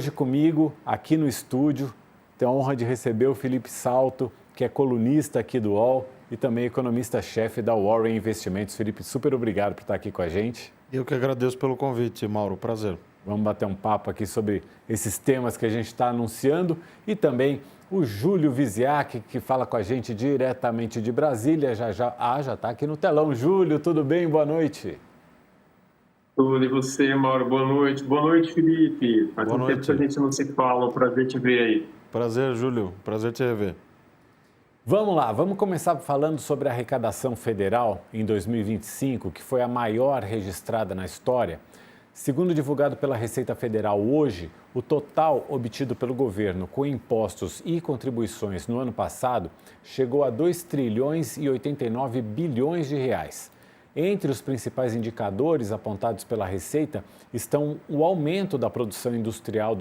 Hoje comigo, aqui no estúdio, tenho a honra de receber o Felipe Salto, que é colunista aqui do UOL e também economista-chefe da Warren Investimentos. Felipe, super obrigado por estar aqui com a gente. Eu que agradeço pelo convite, Mauro. Prazer. Vamos bater um papo aqui sobre esses temas que a gente está anunciando e também o Júlio Viziac, que fala com a gente diretamente de Brasília. Já está aqui no telão. Júlio, tudo bem? Boa noite. Tudo, e você, Mauro? Boa noite. Boa noite, Felipe. Faz um tempo que a gente não se fala. Um prazer te ver aí. Prazer, Júlio. Prazer te rever. Vamos lá, vamos começar falando sobre a arrecadação federal em 2025, que foi a maior registrada na história. Segundo divulgado pela Receita Federal hoje, o total obtido pelo governo com impostos e contribuições no ano passado chegou a 2 trilhões e 89 bilhões de reais. Entre os principais indicadores apontados pela Receita estão o aumento da produção industrial,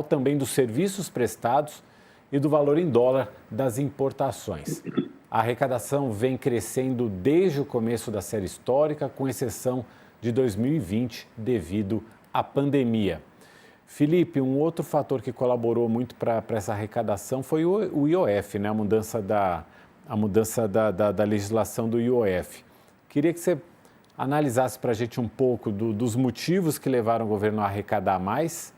também dos serviços prestados e do valor em dólar das importações. A arrecadação vem crescendo desde o começo da série histórica, com exceção de 2020, devido à pandemia. Felipe, um outro fator que colaborou muito para essa arrecadação foi o IOF, né? A mudança da legislação do IOF. Queria que você analisasse para a gente um pouco dos motivos que levaram o governo a arrecadar mais.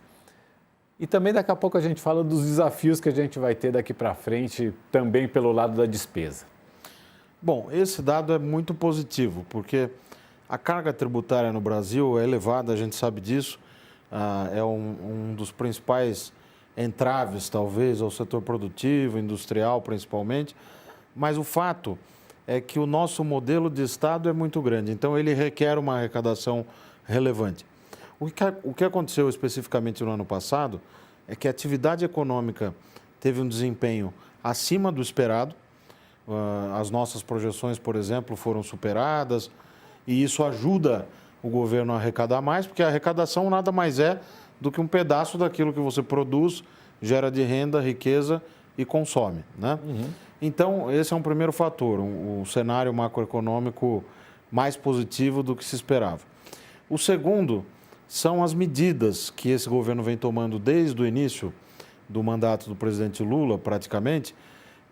E também daqui a pouco a gente fala dos desafios que a gente vai ter daqui para frente, também pelo lado da despesa. Bom, esse dado é muito positivo, porque a carga tributária no Brasil é elevada, a gente sabe disso, é um dos principais entraves, talvez, ao setor produtivo, industrial principalmente, mas o fato é que o nosso modelo de Estado é muito grande, então ele requer uma arrecadação relevante. O que aconteceu especificamente no ano passado é que a atividade econômica teve um desempenho acima do esperado. As nossas projeções, por exemplo, foram superadas e isso ajuda o governo a arrecadar mais, porque a arrecadação nada mais é do que um pedaço daquilo que você produz, gera de renda, riqueza e consome, né? Então, esse é um primeiro fator, um cenário macroeconômico mais positivo do que se esperava. O segundo são as medidas que esse governo vem tomando desde o início do mandato do presidente Lula, praticamente,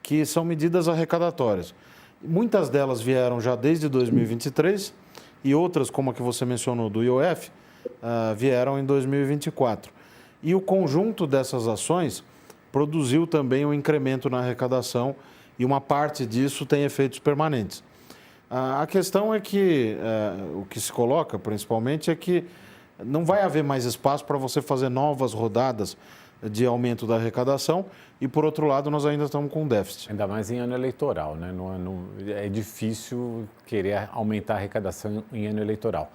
que são medidas arrecadatórias. Muitas delas vieram já desde 2023 e outras, como a que você mencionou, do IOF, vieram em 2024. E o conjunto dessas ações produziu também um incremento na arrecadação e uma parte disso tem efeitos permanentes. A questão é que, o que se coloca principalmente é que não vai haver mais espaço para você fazer novas rodadas de aumento da arrecadação e, por outro lado, nós ainda estamos com déficit. Ainda mais em ano eleitoral, né? É difícil querer aumentar a arrecadação em ano eleitoral.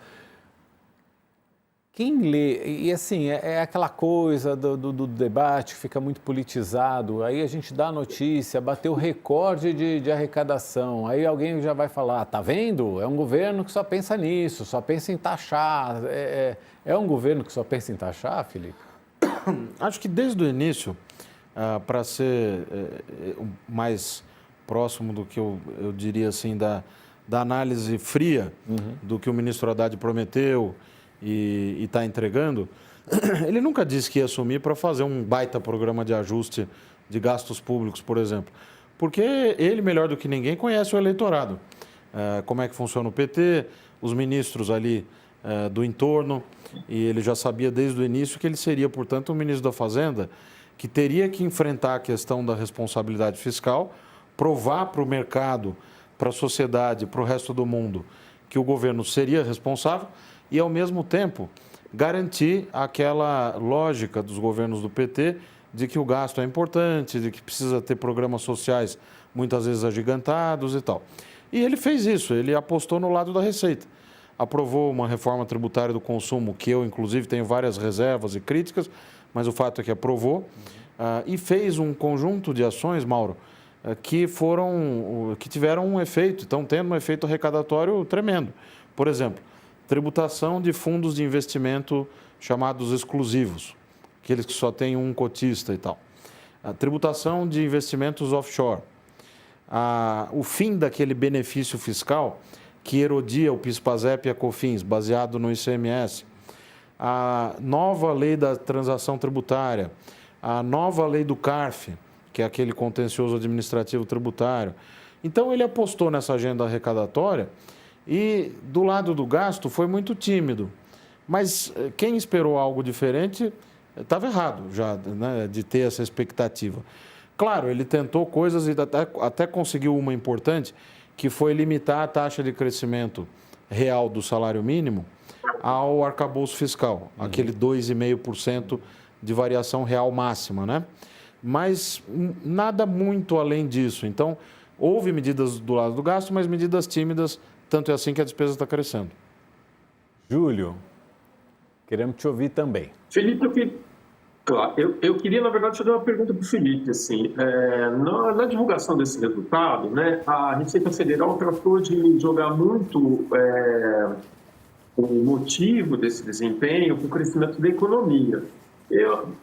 Quem lê, e assim, é aquela coisa do debate que fica muito politizado, aí a gente dá a notícia, bateu recorde de arrecadação, aí alguém já vai falar, tá vendo? É um governo que só pensa nisso, só pensa em taxar. É um governo que só pensa em taxar, Felipe? Acho que desde o início, para ser mais próximo do que eu diria assim, da análise fria do que o ministro Haddad prometeu e está entregando, ele nunca disse que ia assumir para fazer um baita programa de ajuste de gastos públicos, por exemplo. Porque ele, melhor do que ninguém, conhece o eleitorado. Como é que funciona o PT, os ministros ali do entorno, e ele já sabia desde o início que ele seria, portanto, um ministro da Fazenda que teria que enfrentar a questão da responsabilidade fiscal, provar para o mercado, para a sociedade, para o resto do mundo, que o governo seria responsável e, ao mesmo tempo, garantir aquela lógica dos governos do PT de que o gasto é importante, de que precisa ter programas sociais muitas vezes agigantados e tal. E ele fez isso, ele apostou no lado da receita. Aprovou uma reforma tributária do consumo, que eu, inclusive, tenho várias reservas e críticas, mas o fato é que aprovou, e fez um conjunto de ações, Mauro, que tiveram um efeito, estão tendo um efeito arrecadatório tremendo. Por exemplo, tributação de fundos de investimento chamados exclusivos, aqueles que só têm um cotista e tal. A tributação de investimentos offshore. O fim daquele benefício fiscal que erodia o PIS/PASEP e a COFINS, baseado no ICMS. a nova lei da transação tributária, a nova lei do CARF, que é aquele contencioso administrativo tributário. Então, ele apostou nessa agenda arrecadatória e, do lado do gasto, foi muito tímido. Mas quem esperou algo diferente estava errado já, né, de ter essa expectativa. Claro, ele tentou coisas e até conseguiu uma importante, que foi limitar a taxa de crescimento real do salário mínimo ao arcabouço fiscal, aquele 2,5% de variação real máxima, né? Mas nada muito além disso. Então, houve medidas do lado do gasto, mas medidas tímidas, tanto é assim que a despesa está crescendo. Júlio, queremos te ouvir também. Felipe, eu queria, na verdade, fazer uma pergunta para o Felipe. Assim, na divulgação desse resultado, né, a Receita Federal tratou de jogar muito o motivo desse desempenho para o crescimento da economia.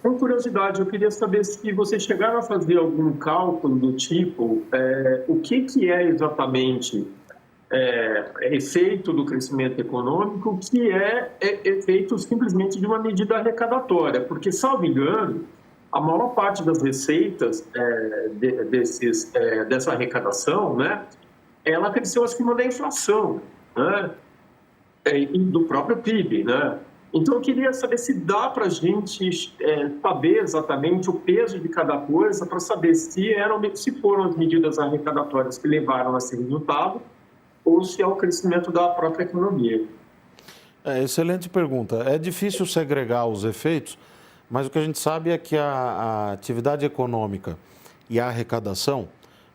Com curiosidade, eu queria saber se vocês chegaram a fazer algum cálculo do tipo, o que é exatamente efeito do crescimento econômico, que é efeito simplesmente de uma medida arrecadatória, porque, salvo engano, a maior parte das receitas dessa arrecadação, né, ela cresceu acima da inflação, né, e do próprio PIB, né? Então, eu queria saber se dá para a gente saber exatamente o peso de cada coisa, para saber se foram as medidas arrecadatórias que levaram a esse resultado, ou se é o crescimento da própria economia. Excelente pergunta. É difícil segregar os efeitos, mas o que a gente sabe é que a atividade econômica e a arrecadação,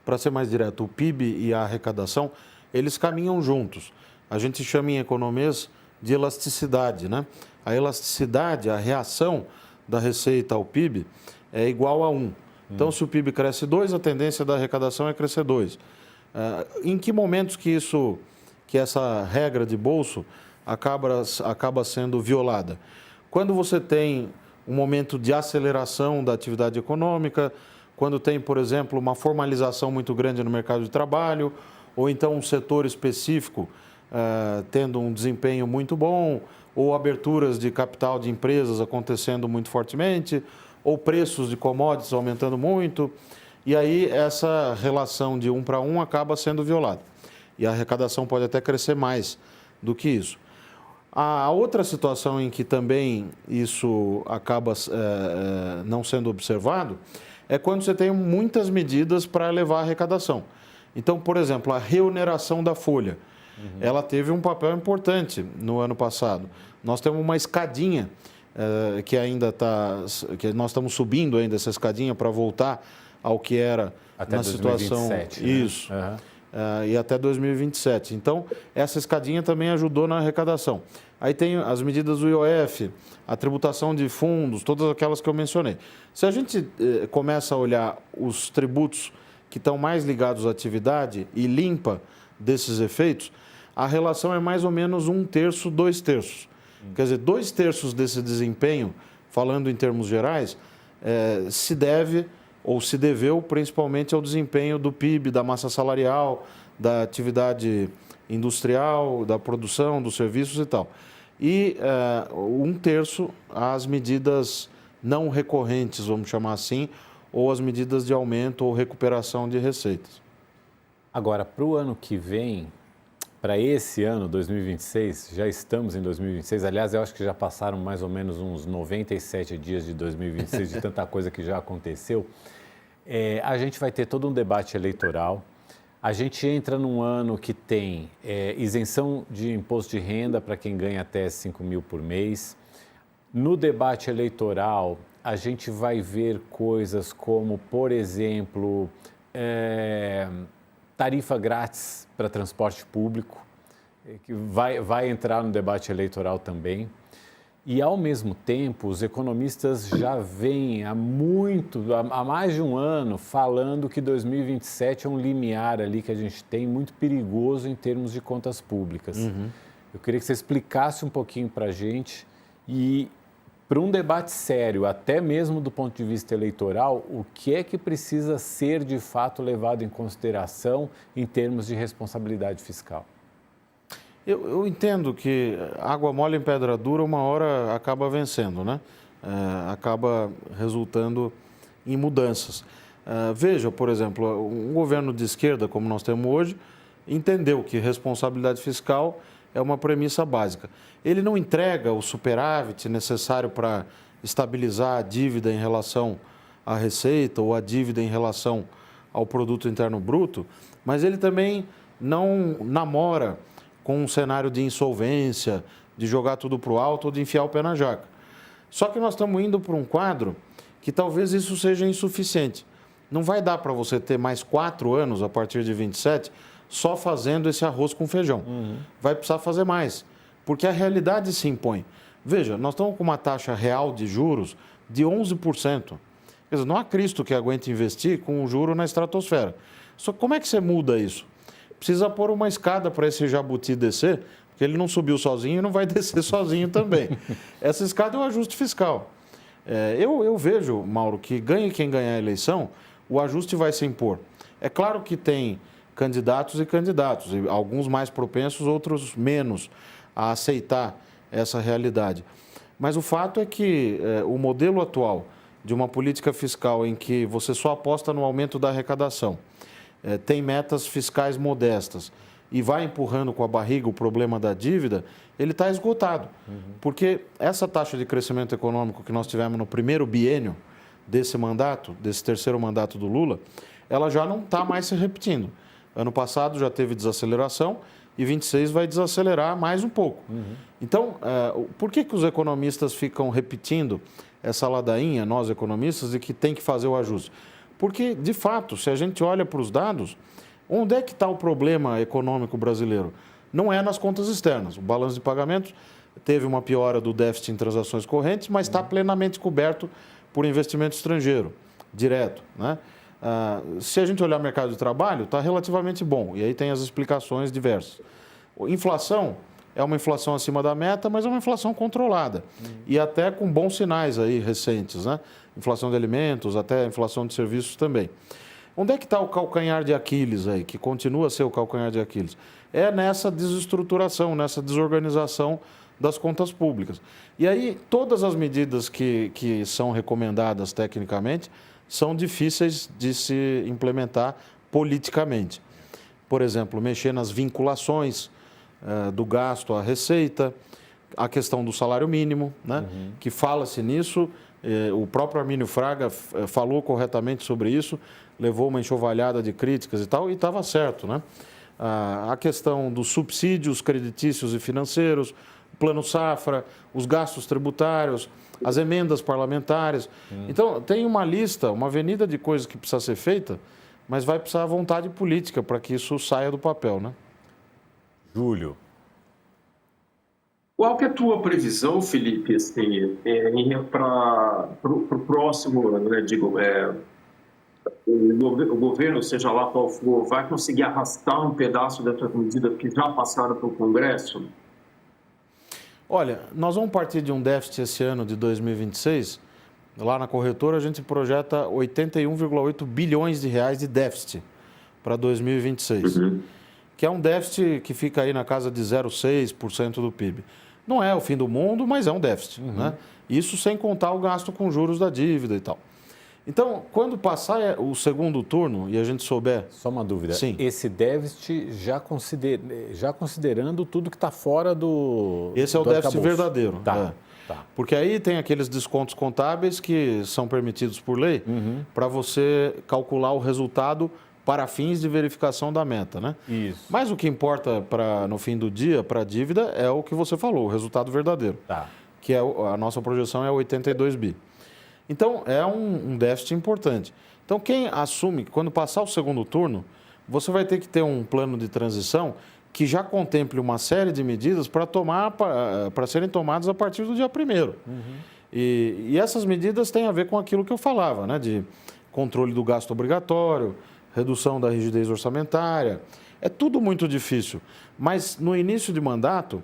para ser mais direto, o PIB e a arrecadação, eles caminham juntos. A gente chama em economês de elasticidade, né? A elasticidade, a reação da receita ao PIB é igual a 1. Então, se o PIB cresce 2, a tendência da arrecadação é crescer 2. Em que momentos que essa regra de bolso acaba sendo violada? Quando você tem um momento de aceleração da atividade econômica, quando tem, por exemplo, uma formalização muito grande no mercado de trabalho, ou então um setor específico tendo um desempenho muito bom, ou aberturas de capital de empresas acontecendo muito fortemente, ou preços de commodities aumentando muito, e aí essa relação de 1 para 1 acaba sendo violada. E a arrecadação pode até crescer mais do que isso. A outra situação em que também isso acaba não sendo observado é quando você tem muitas medidas para elevar a arrecadação. Então, por exemplo, a reoneração da folha, ela teve um papel importante no ano passado. Nós temos uma escadinha que ainda que nós estamos subindo ainda essa escadinha para voltar ao que era até na 2027, situação. Né? Isso. E até 2027. Então, essa escadinha também ajudou na arrecadação. Aí tem as medidas do IOF, a tributação de fundos, todas aquelas que eu mencionei. Se a gente começa a olhar os tributos que estão mais ligados à atividade e limpa desses efeitos, a relação é mais ou menos 1/3, 2/3. Quer dizer, 2/3 desse desempenho, falando em termos gerais, se deve ou se deveu principalmente ao desempenho do PIB, da massa salarial, da atividade industrial, da produção, dos serviços e tal. E 1/3 às medidas não recorrentes, vamos chamar assim, ou as medidas de aumento ou recuperação de receitas. Agora, para o ano que vem, para esse ano, 2026, já estamos em 2026, aliás, eu acho que já passaram mais ou menos uns 97 dias de 2026, de tanta coisa que já aconteceu, a gente vai ter todo um debate eleitoral. A gente entra num ano que tem isenção de imposto de renda para quem ganha até 5 mil por mês. No debate eleitoral, a gente vai ver coisas como, por exemplo, tarifa grátis para transporte público, que vai entrar no debate eleitoral também. E, ao mesmo tempo, os economistas já vêm há mais de um ano falando que 2027 é um limiar ali que a gente tem muito perigoso em termos de contas públicas. Eu queria que você explicasse um pouquinho para a gente e, para um debate sério, até mesmo do ponto de vista eleitoral, o que é que precisa ser, de fato, levado em consideração em termos de responsabilidade fiscal? Eu entendo que água mole em pedra dura uma hora acaba vencendo, né? Acaba resultando em mudanças. Veja, por exemplo, um governo de esquerda, como nós temos hoje, entendeu que responsabilidade fiscal é uma premissa básica. Ele não entrega o superávit necessário para estabilizar a dívida em relação à receita ou a dívida em relação ao produto interno bruto, mas ele também não namora com um cenário de insolvência, de jogar tudo para o alto ou de enfiar o pé na jaca. Só que nós estamos indo para um quadro que talvez isso seja insuficiente. Não vai dar para você ter mais 4 anos, a partir de 27, só fazendo esse arroz com feijão. Vai precisar fazer mais, porque a realidade se impõe. Veja, nós estamos com uma taxa real de juros de 11%. Quer dizer, não há Cristo que aguente investir com um juro na estratosfera. Só que como é que você muda isso? Precisa pôr uma escada para esse jabuti descer, porque ele não subiu sozinho e não vai descer sozinho também. Essa escada é o ajuste fiscal. Eu vejo, Mauro, que ganhe quem ganhar a eleição, o ajuste vai se impor. É claro que tem candidatos e candidatos, e alguns mais propensos, outros menos a aceitar essa realidade. Mas o fato é que o modelo atual de uma política fiscal em que você só aposta no aumento da arrecadação, tem metas fiscais modestas e vai empurrando com a barriga o problema da dívida, ele está esgotado. Porque essa taxa de crescimento econômico que nós tivemos no primeiro biênio desse mandato, desse terceiro mandato do Lula, ela já não está mais se repetindo. Ano passado já teve desaceleração e 26 vai desacelerar mais um pouco. Então, por que os economistas ficam repetindo essa ladainha, nós economistas, de que tem que fazer o ajuste? Porque, de fato, se a gente olha para os dados, onde é que está o problema econômico brasileiro? Não é nas contas externas. O balanço de pagamentos teve uma piora do déficit em transações correntes, mas está plenamente coberto por investimento estrangeiro, direto, né? Se a gente olhar o mercado de trabalho, está relativamente bom, e aí tem as explicações diversas. Inflação é uma inflação acima da meta, mas é uma inflação controlada, e até com bons sinais aí recentes, né? Inflação de alimentos, até inflação de serviços também. Onde é que está o calcanhar de Aquiles aí, que continua a ser o calcanhar de Aquiles? É nessa desestruturação, nessa desorganização das contas públicas. E aí, todas as medidas que são recomendadas tecnicamente são difíceis de se implementar politicamente. Por exemplo, mexer nas vinculações do gasto à receita, a questão do salário mínimo, né? Que fala-se nisso, o próprio Armínio Fraga falou corretamente sobre isso, levou uma enxovalhada de críticas e tal, e estava certo, né? A questão dos subsídios creditícios e financeiros, Plano Safra, os gastos tributários, as emendas parlamentares. Então, tem uma lista, uma avenida de coisas que precisa ser feita, mas vai precisar vontade política para que isso saia do papel, né? Júlio. Qual que é a tua previsão, Felipe, assim, para o próximo ano, né? Digo, o governo, seja lá qual for, vai conseguir arrastar um pedaço dessas medidas que já passaram para o Congresso? Olha, nós vamos partir de um déficit esse ano de 2026. Lá na corretora a gente projeta 81,8 bilhões de reais de déficit para 2026, que é um déficit que fica aí na casa de 0,6% do PIB. Não é o fim do mundo, mas é um déficit, né? Isso sem contar o gasto com juros da dívida e tal. Então, quando passar o segundo turno e a gente souber... Só uma dúvida. Sim. Esse déficit já considerando tudo que está fora do... Esse é o déficit verdadeiro. Tá. Porque aí tem aqueles descontos contábeis que são permitidos por lei para você calcular o resultado para fins de verificação da meta, né? Isso. Mas o que importa no fim do dia, para a dívida, é o que você falou, o resultado verdadeiro. Tá. Que a nossa projeção é 82 bi. Então, é um déficit importante. Então, quem assume que quando passar o segundo turno, você vai ter que ter um plano de transição que já contemple uma série de medidas para serem tomadas a partir do dia 1º. E essas medidas têm a ver com aquilo que eu falava, né? De controle do gasto obrigatório, redução da rigidez orçamentária. É tudo muito difícil. Mas, no início de mandato,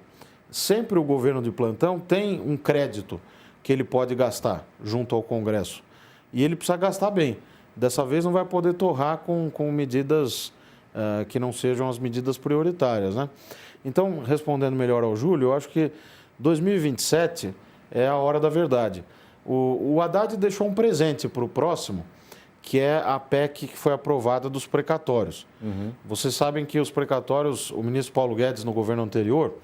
sempre o governo de plantão tem um crédito que ele pode gastar junto ao Congresso. E ele precisa gastar bem. Dessa vez não vai poder torrar com medidas que não sejam as medidas prioritárias, né? Então, respondendo melhor ao Júlio, eu acho que 2027 é a hora da verdade. O Haddad deixou um presente para o próximo, que é a PEC que foi aprovada dos precatórios. Vocês sabem que os precatórios, o ministro Paulo Guedes, no governo anterior,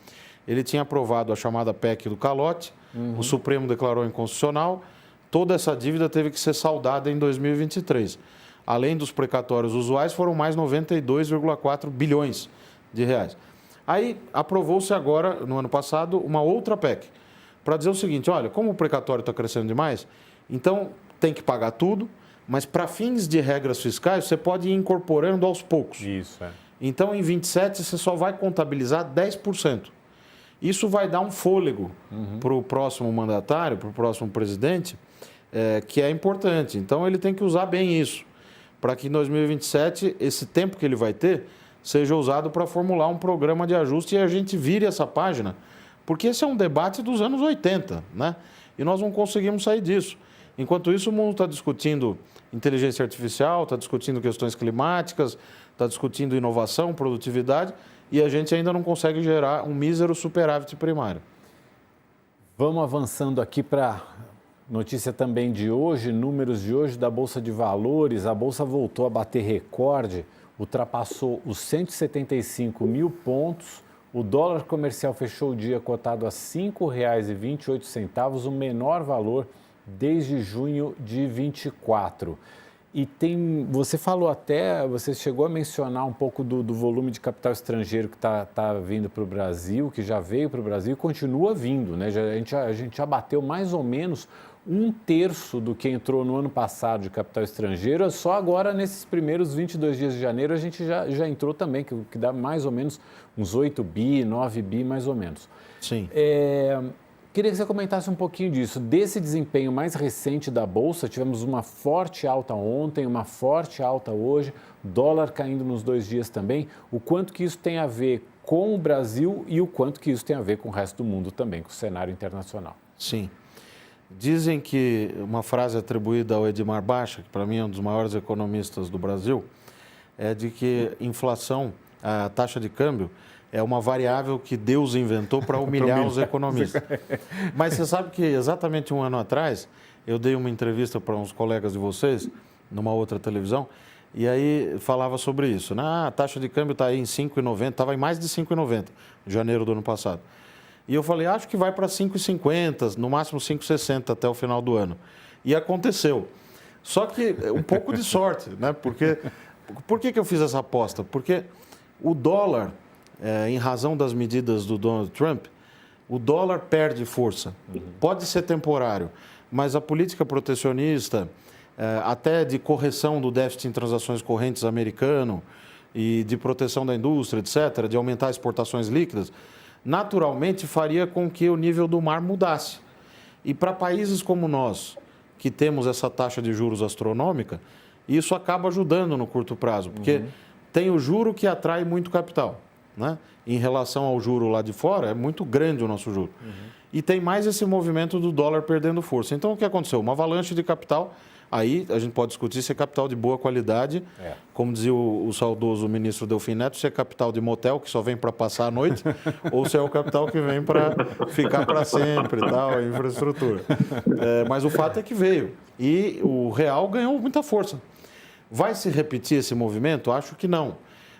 ele tinha aprovado a chamada PEC do calote, o Supremo declarou inconstitucional, toda essa dívida teve que ser saldada em 2023. Além dos precatórios usuais, foram mais 92,4 bilhões de reais. Aí, aprovou-se agora, no ano passado, uma outra PEC, para dizer o seguinte, olha, como o precatório está crescendo demais, então tem que pagar tudo, mas para fins de regras fiscais, você pode ir incorporando aos poucos. Isso, é. Então, em 27, você só vai contabilizar 10%. Isso vai dar um fôlego para o próximo mandatário, para o próximo presidente, que é importante. Então, ele tem que usar bem isso, para que em 2027, esse tempo que ele vai ter, seja usado para formular um programa de ajuste e a gente vire essa página, porque esse é um debate dos anos 80, né? E nós não conseguimos sair disso. Enquanto isso, o mundo está discutindo inteligência artificial, está discutindo questões climáticas, está discutindo inovação, produtividade, e a gente ainda não consegue gerar um mísero superávit primário. Vamos avançando aqui para notícia também de hoje, números de hoje da Bolsa de Valores. A Bolsa voltou a bater recorde, ultrapassou os 175 mil pontos. O dólar comercial fechou o dia cotado a R$ 5,28, o menor valor desde junho de 24. E você falou até, você chegou a mencionar um pouco do volume de capital estrangeiro que está vindo para o Brasil, que já veio para o Brasil e continua vindo, né? A gente já bateu mais ou menos 1/3 do que entrou no ano passado de capital estrangeiro. Só agora, nesses primeiros 22 dias de janeiro, a gente já entrou também, que dá mais ou menos uns 8 bi, 9 bi, mais ou menos. Sim. Queria que você comentasse um pouquinho disso. Desse desempenho mais recente da Bolsa, tivemos uma forte alta ontem, uma forte alta hoje, dólar caindo nos 2 dias também. O quanto que isso tem a ver com o Brasil e o quanto que isso tem a ver com o resto do mundo também, com o cenário internacional. Sim. Dizem que uma frase atribuída ao Edmar Baixa, que para mim é um dos maiores economistas do Brasil, é de que inflação, a taxa de câmbio, é uma variável que Deus inventou para humilhar os economistas. Mas você sabe que exatamente um ano atrás, eu dei uma entrevista para uns colegas de vocês, numa outra televisão, e aí falava sobre isso. A taxa de câmbio está aí em 5,90, estava em mais de 5,90 em janeiro do ano passado. E eu falei, acho que vai para 5,50, no máximo 5,60 até o final do ano. E aconteceu. Só que um pouco de sorte, né? Porque, por que eu fiz essa aposta? Porque o dólar, em razão das medidas do Donald Trump, o dólar perde força. Pode ser temporário, mas a política protecionista, até de correção do déficit em transações correntes americano e de proteção da indústria, etc., de aumentar exportações líquidas, naturalmente faria com que o nível do mar mudasse. E para países como nós, que temos essa taxa de juros astronômica, isso acaba ajudando no curto prazo, porque tem o juro que atrai muito capital, né? Em relação ao juro lá de fora, é muito grande o nosso juro. E tem mais esse movimento do dólar perdendo força. Então, o que aconteceu? Uma avalanche de capital. Aí a gente pode discutir se é capital de boa qualidade, como dizia o saudoso ministro Delfim Neto, se é capital de motel, que só vem para passar a noite, ou se é o capital que vem para ficar para sempre, tal, a infraestrutura. Mas o fato é que veio. E o real ganhou muita força. Vai se repetir esse movimento? Acho que não.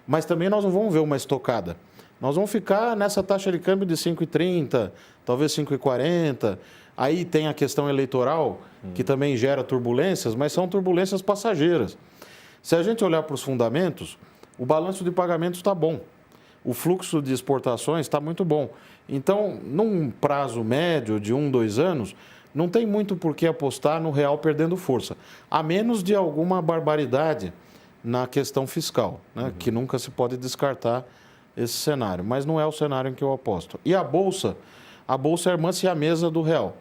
Mas também nós não vamos ver uma estocada. Nós vamos ficar nessa taxa de câmbio de 5,30, talvez 5,40. Aí tem a questão eleitoral, que também gera turbulências, mas são turbulências passageiras. Se a gente olhar para os fundamentos, o balanço de pagamentos está bom. O fluxo de exportações está muito bom. Então, num prazo médio de 1, 2 anos, não tem muito por que apostar no real perdendo força, a menos de alguma barbaridade na questão fiscal, né? Que nunca se pode descartar esse cenário. Mas não é o cenário em que eu aposto. E a Bolsa é a irmã siamesa do real,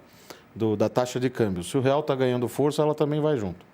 da taxa de câmbio. Se o real está ganhando força, ela também vai junto.